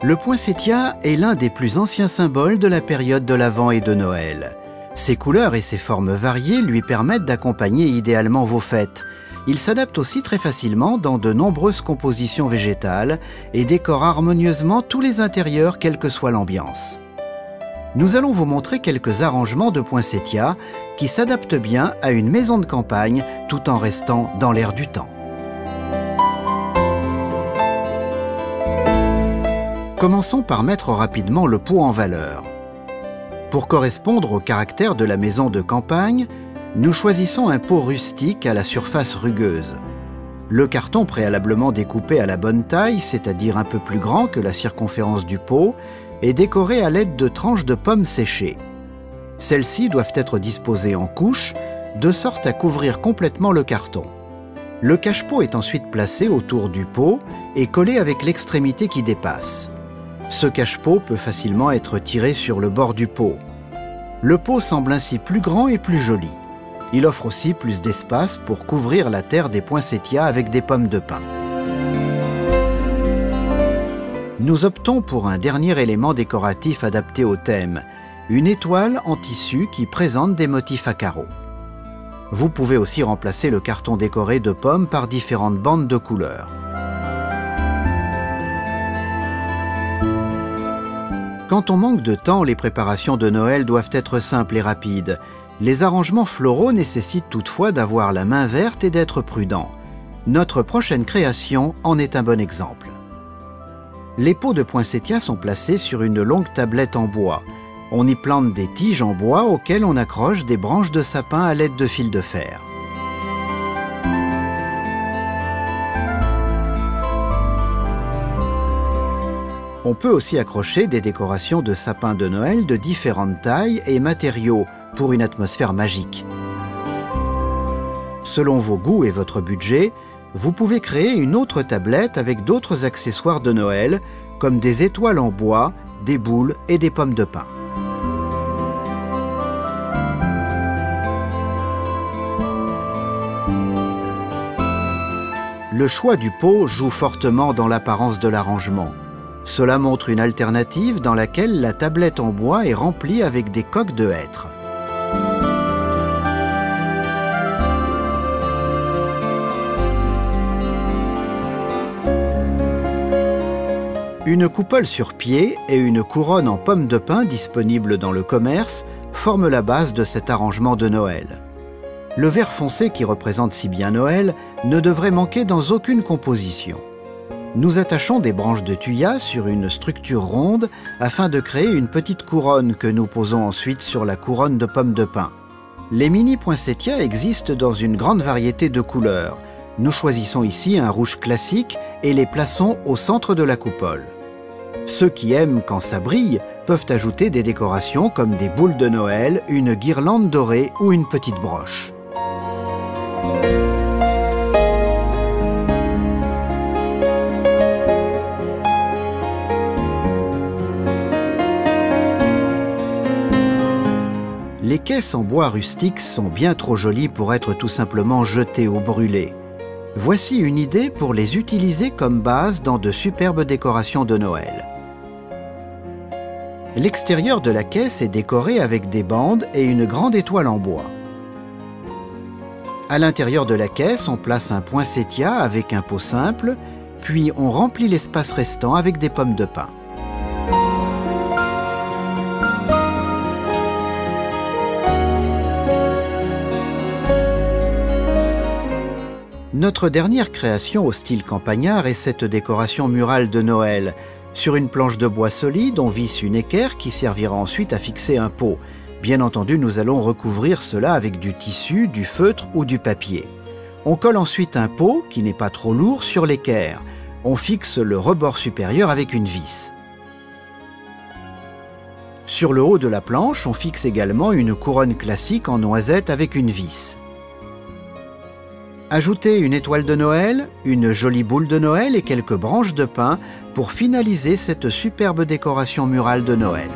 Le poinsettia est l'un des plus anciens symboles de la période de l'Avent et de Noël. Ses couleurs et ses formes variées lui permettent d'accompagner idéalement vos fêtes. Il s'adapte aussi très facilement dans de nombreuses compositions végétales et décore harmonieusement tous les intérieurs, quelle que soit l'ambiance. Nous allons vous montrer quelques arrangements de poinsettia qui s'adaptent bien à une maison de campagne tout en restant dans l'air du temps. Commençons par mettre rapidement le pot en valeur. Pour correspondre au caractère de la maison de campagne, nous choisissons un pot rustique à la surface rugueuse. Le carton préalablement découpé à la bonne taille, c'est-à-dire un peu plus grand que la circonférence du pot, est décoré à l'aide de tranches de pommes séchées. Celles-ci doivent être disposées en couches, de sorte à couvrir complètement le carton. Le cache-pot est ensuite placé autour du pot et collé avec l'extrémité qui dépasse. Ce cache-pot peut facilement être tiré sur le bord du pot. Le pot semble ainsi plus grand et plus joli. Il offre aussi plus d'espace pour couvrir la terre des poinsettias avec des pommes de pin. Nous optons pour un dernier élément décoratif adapté au thème, une étoile en tissu qui présente des motifs à carreaux. Vous pouvez aussi remplacer le carton décoré de pommes par différentes bandes de couleurs. Quand on manque de temps, les préparations de Noël doivent être simples et rapides. Les arrangements floraux nécessitent toutefois d'avoir la main verte et d'être prudent. Notre prochaine création en est un bon exemple. Les pots de poinsettia sont placés sur une longue tablette en bois. On y plante des tiges en bois auxquelles on accroche des branches de sapin à l'aide de fils de fer. On peut aussi accrocher des décorations de sapins de Noël de différentes tailles et matériaux pour une atmosphère magique. Selon vos goûts et votre budget, vous pouvez créer une autre tablette avec d'autres accessoires de Noël, comme des étoiles en bois, des boules et des pommes de pin. Le choix du pot joue fortement dans l'apparence de l'arrangement. Cela montre une alternative dans laquelle la tablette en bois est remplie avec des coques de hêtre. Une coupole sur pied et une couronne en pommes de pin disponible dans le commerce forment la base de cet arrangement de Noël. Le vert foncé qui représente si bien Noël ne devrait manquer dans aucune composition. Nous attachons des branches de thuya sur une structure ronde afin de créer une petite couronne que nous posons ensuite sur la couronne de pommes de pin. Les mini poinsettias existent dans une grande variété de couleurs. Nous choisissons ici un rouge classique et les plaçons au centre de la coupole. Ceux qui aiment quand ça brille peuvent ajouter des décorations comme des boules de Noël, une guirlande dorée ou une petite broche. Les caisses en bois rustique sont bien trop jolies pour être tout simplement jetées ou brûlées. Voici une idée pour les utiliser comme base dans de superbes décorations de Noël. L'extérieur de la caisse est décoré avec des bandes et une grande étoile en bois. À l'intérieur de la caisse, on place un poinsettia avec un pot simple, puis on remplit l'espace restant avec des pommes de pin. Notre dernière création au style campagnard est cette décoration murale de Noël. Sur une planche de bois solide, on visse une équerre qui servira ensuite à fixer un pot. Bien entendu, nous allons recouvrir cela avec du tissu, du feutre ou du papier. On colle ensuite un pot, qui n'est pas trop lourd, sur l'équerre. On fixe le rebord supérieur avec une vis. Sur le haut de la planche, on fixe également une couronne classique en noisette avec une vis. Ajoutez une étoile de Noël, une jolie boule de Noël et quelques branches de pin pour finaliser cette superbe décoration murale de Noël.